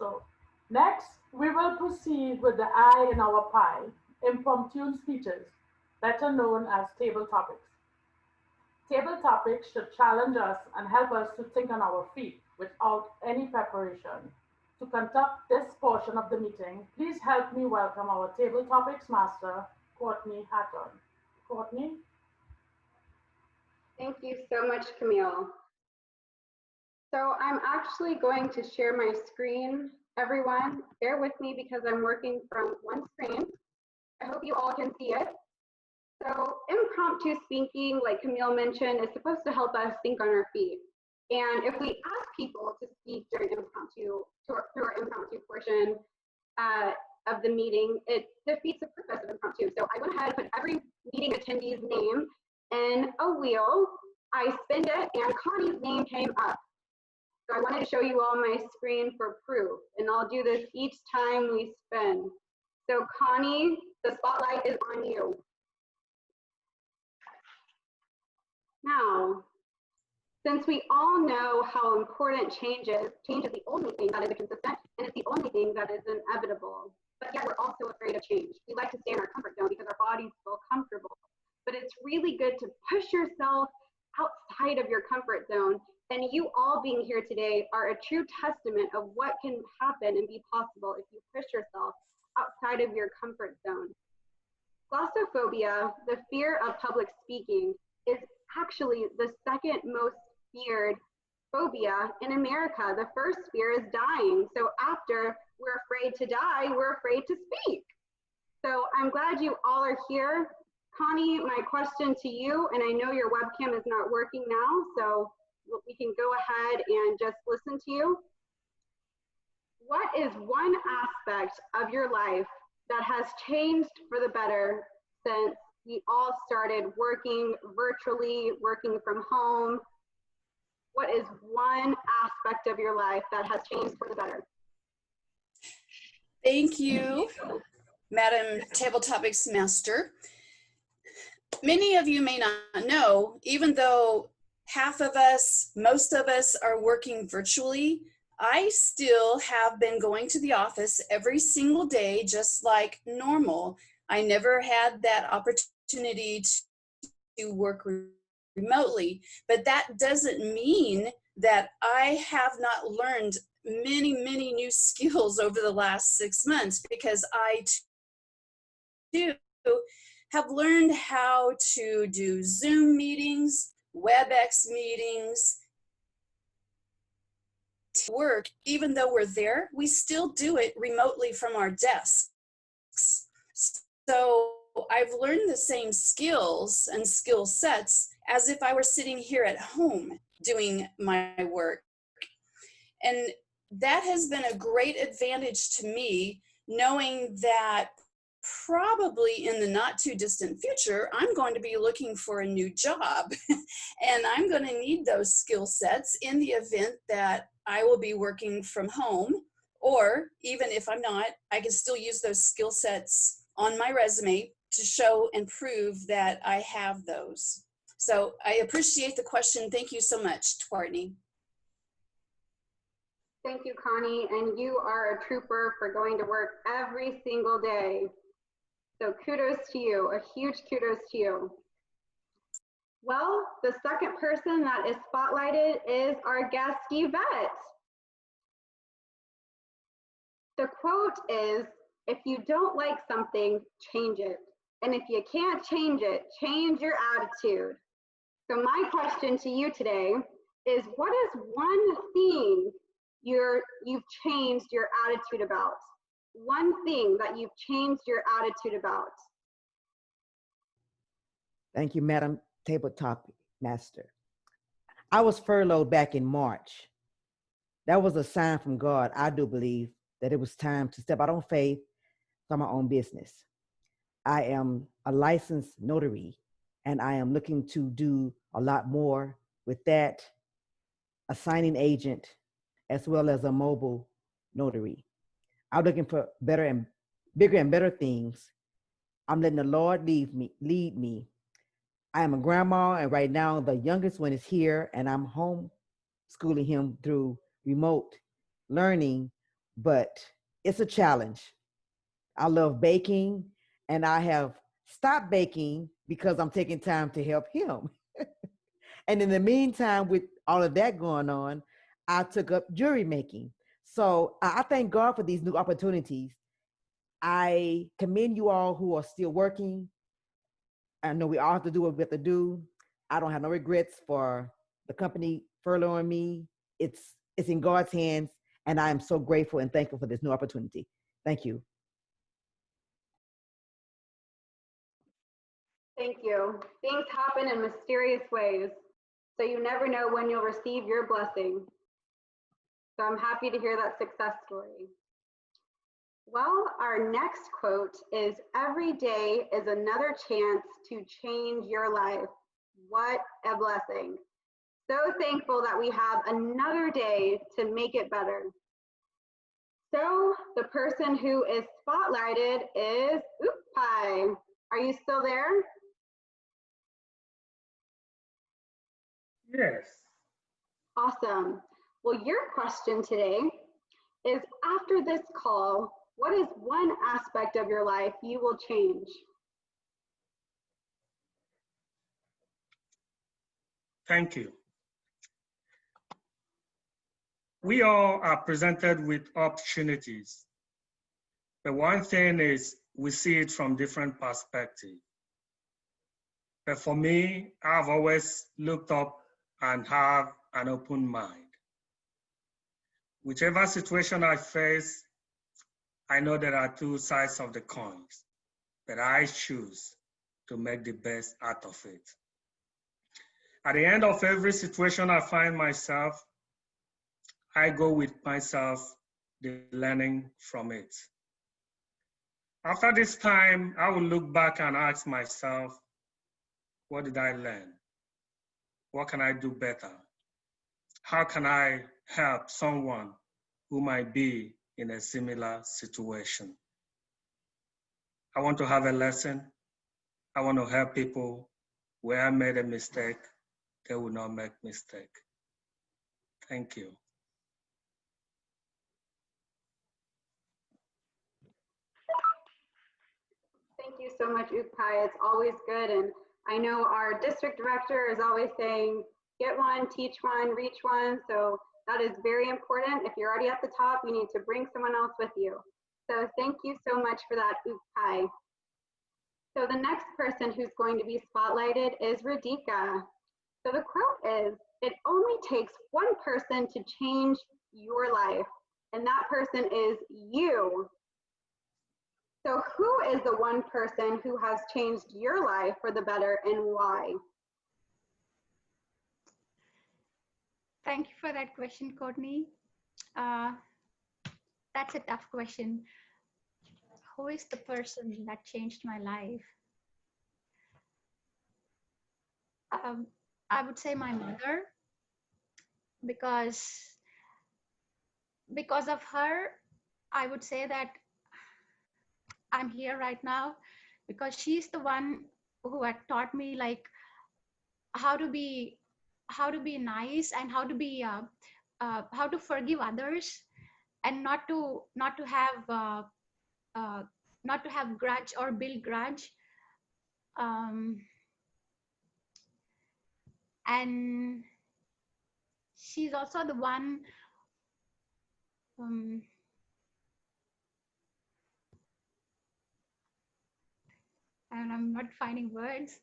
So, next, we will proceed with the I in our pie, impromptu speeches, better known as table topics. Table topics should challenge us and help us to think on our feet without any preparation. To conduct this portion of the meeting, please help me welcome our table topics master, Courtney Hatton. Courtney? Thank you so much, Camille. So I'm actually going to share my screen. Everyone, bear with me because I'm working from one screen. I hope you all can see it. So impromptu speaking, like Camille mentioned, is supposed to help us think on our feet. And if we ask people to speak during through our impromptu portion of the meeting, it defeats the purpose of impromptu. So I went ahead and put every meeting attendee's name in a wheel. I spinned it and Connie's name came up. So I wanted to show you all my screen for proof. And I'll do this each time we spin. So Connie, the spotlight is on you. Now, since we all know how important change is the only thing that is consistent and it's the only thing that is inevitable. But yet we're also afraid of change. We like to stay in our comfort zone because our bodies feel comfortable. But it's really good to push yourself outside of your comfort zone. And you all being here today are a true testament of what can happen and be possible if you push yourself outside of your comfort zone. Glossophobia, the fear of public speaking, is actually the second most feared phobia in America. The first fear is dying. So after we're afraid to die, we're afraid to speak. So I'm glad you all are here. Connie, my question to you, and I know your webcam is not working now, so we can go ahead and just listen to you. What is one aspect of your life that has changed for the better since we all started working virtually, working from home? What is one aspect of your life that has changed for the better? Thank you, Madam Table Topics Master. Many of you may not know, even though half of us, most of us are working virtually, I still have been going to the office every single day, just like normal. I never had that opportunity to work remotely, but that doesn't mean that I have not learned many new skills over the last 6 months, because I too have learned how to do Zoom meetings, WebEx meetings, work. Even though we're there, we still do it remotely from our desks. So I've learned the same skills and skill sets as if I were sitting here at home doing my work. And that has been a great advantage to me, knowing that probably in the not too distant future, I'm going to be looking for a new job. And I'm going to need those skill sets in the event that I will be working from home, or even if I'm not, I can still use those skill sets on my resume to show and prove that I have those. So I appreciate the question. Thank you so much, Courtney. Thank you, Connie, and you are a trooper for going to work every single day. So kudos to you, a huge kudos to you. Well, the second person that is spotlighted is our guest, Yvette. The quote is, if you don't like something, change it. And if you can't change it, change your attitude. So my question to you today is, what is one thing you've changed your attitude about? One thing that you've changed your attitude about? Thank you, Madam Tabletop Master. I was furloughed back in March. That was a sign from God, I do believe, that it was time to step out on faith, start my own business. I am a licensed notary, and I am looking to do a lot more with that, a signing agent, as well as a mobile notary. I'm looking for better and bigger and better things. I'm letting the Lord lead me. I am a grandma, and right now the youngest one is here, and I'm homeschooling him through remote learning but it's a challenge. I love baking, and I have stopped baking because I'm taking time to help him. And in the meantime, with all of that going on, I took up jewelry making. So I thank God for these new opportunities. I commend you all who are still working. I know we all have to do what we have to do. I don't have no regrets for the company furloughing me. It's in God's hands, and I am so grateful and thankful for this new opportunity. Thank you. Thank you. Things happen in mysterious ways, so you never know when you'll receive your blessing. So I'm happy to hear that success story. Well, our next quote is, "Every day is another chance to change your life." What a blessing. So thankful that we have another day to make it better. So the person who is spotlighted is Ukpai. Are you still there? Yes. Awesome. Well, your question today is, after this call, what is one aspect of your life you will change? Thank you. We all are presented with opportunities. The one thing is we see it from different perspectives. But for me, I've always looked up and have an open mind. Whichever situation I face, I know there are two sides of the coins, but I choose to make the best out of it. At the end of every situation I find myself, I go with myself, the learning from it. After this time, I will look back and ask myself, what did I learn? What can I do better? How can I help someone who might be in a similar situation? I want to have a lesson. I want to help people where I made a mistake, they will not make mistake. Thank you. Thank you so much, Ukpai. It's always good. And I know our district director is always saying, get one, teach one, reach one. So that is very important. If you're already at the top, you need to bring someone else with you. So thank you so much for that, Ukpai. So the next person who's going to be spotlighted is Radhika. So the quote is, "It only takes one person to change your life, and that person is you." So who is the one person who has changed your life for the better, and why? Thank you for that question, Courtney. That's a tough question. Who is the person that changed my life? I would say my mother, because of her, I would say that I'm here right now, because she's the one who had taught me like how to be nice, and how to forgive others, and not to have grudge or build grudge. And she's also the one and I'm not finding words.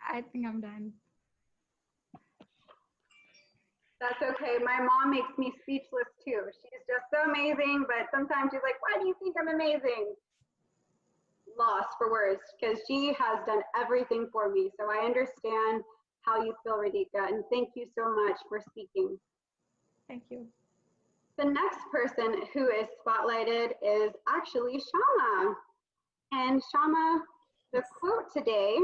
I think I'm done. That's okay. My mom makes me speechless too. She's just so amazing, but sometimes she's like, why do you think I'm amazing? Lost for words, because she has done everything for me. So I understand how you feel, Radhika, and thank you so much for speaking. Thank you. The next person who is spotlighted is actually Shama. And Shama, the quote today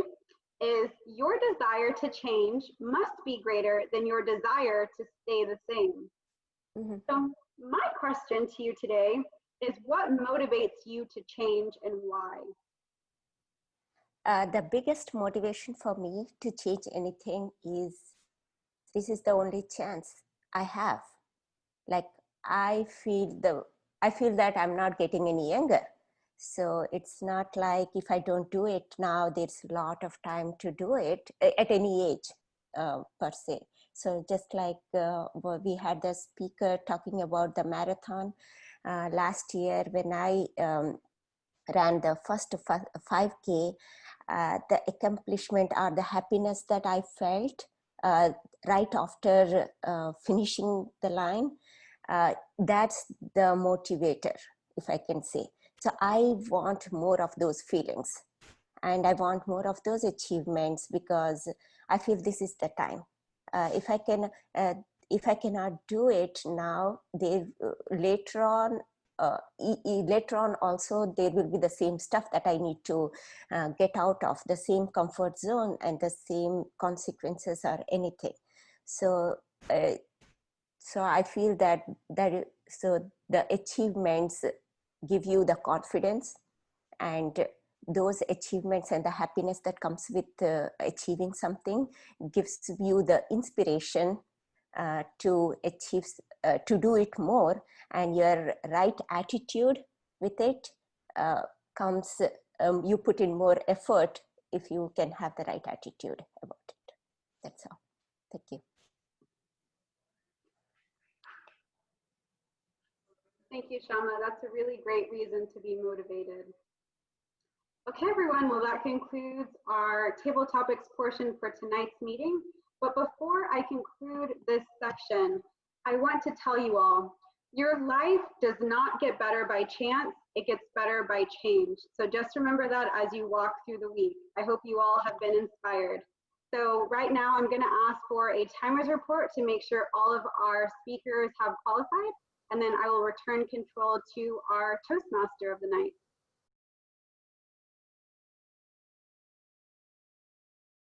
is, "Your desire to change must be greater than your desire to stay the same." So my question to you today is, what motivates you to change and why? The biggest motivation for me to change anything is this is the only chance I have. Like I feel that I'm not getting any younger. So it's not like if I don't do it now, there's a lot of time to do it at any age per se. So just like we had the speaker talking about the marathon last year when I ran the first 5K, the accomplishment or the happiness that I felt right after finishing the line, that's the motivator, if I can say. So I want more of those feelings and I want more of those achievements because I feel this is the time. If I cannot do it now, later on also there will be the same stuff that I need to get out of, the same comfort zone and the same consequences or anything. So so I feel that so the achievements give you the confidence, and those achievements and the happiness that comes with achieving something gives you the inspiration to achieve, to do it more, and your right attitude with it comes, you put in more effort if you can have the right attitude about it. That's all. Thank you. Thank you, Shama. That's a really great reason to be motivated. Okay, everyone, well, that concludes our table topics portion for tonight's meeting. But before I conclude this section, I want to tell you all, your life does not get better by chance, it gets better by change. So just remember that as you walk through the week. I hope you all have been inspired. So right now I'm gonna ask for a timer's report to make sure all of our speakers have qualified, and then I will return control to our Toastmaster of the night.